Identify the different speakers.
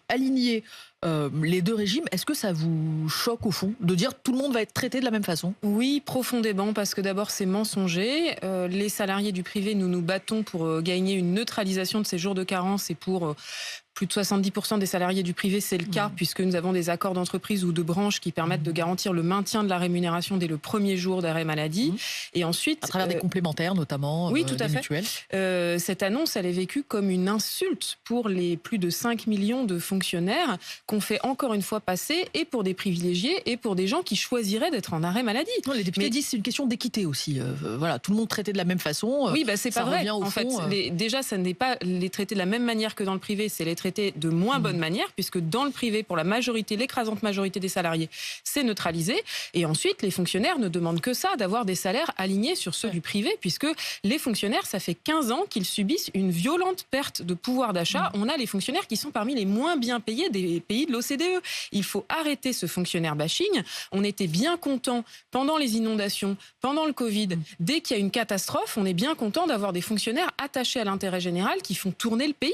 Speaker 1: aligner les deux régimes, est-ce que ça vous choque au fond de dire tout le monde va être traité de la même façon?
Speaker 2: Oui, profondément, parce que d'abord, c'est mensonger. Les salariés du privé, nous nous battons pour gagner une neutralisation de ces jours de carence et pour plus de 70% des salariés du privé, c'est le cas, puisque nous avons des accords d'entreprise ou de branche qui permettent de garantir le maintien de la rémunération dès le premier jour d'arrêt maladie. Et ensuite,
Speaker 1: À travers des complémentaires notamment,
Speaker 2: oui, tout
Speaker 1: des
Speaker 2: à fait.
Speaker 1: mutuelles.
Speaker 2: Cette annonce, elle est vécue comme une insulte pour les plus de 5 millions de fonctionnaires qu'on fait encore une fois passer, et pour des privilégiés et pour des gens qui choisiraient d'être en arrêt maladie.
Speaker 1: Non, les députés disent que c'est une question d'équité aussi. Voilà, tout le monde traité de la même façon.
Speaker 2: Oui, c'est
Speaker 1: ça
Speaker 2: pas vrai.
Speaker 1: revient au
Speaker 2: En fait,
Speaker 1: fond.
Speaker 2: déjà, ça n'est pas les traiter de la même manière que dans le privé, c'est les traiter de moins bonne manière, puisque dans le privé, pour la majorité, l'écrasante majorité des salariés, c'est neutralisé. Et ensuite, les fonctionnaires ne demandent que ça, d'avoir des salaires alignés sur ceux du privé, puisque les fonctionnaires, ça fait 15 ans qu'ils subissent une violente perte de pouvoir d'achat. On a les fonctionnaires qui sont parmi les moins bien payés des pays de l'OCDE. Il faut arrêter ce fonctionnaire bashing. On était bien content pendant les inondations, pendant le Covid, dès qu'il y a une catastrophe, on est bien content d'avoir des fonctionnaires attachés à l'intérêt général qui font tourner le pays.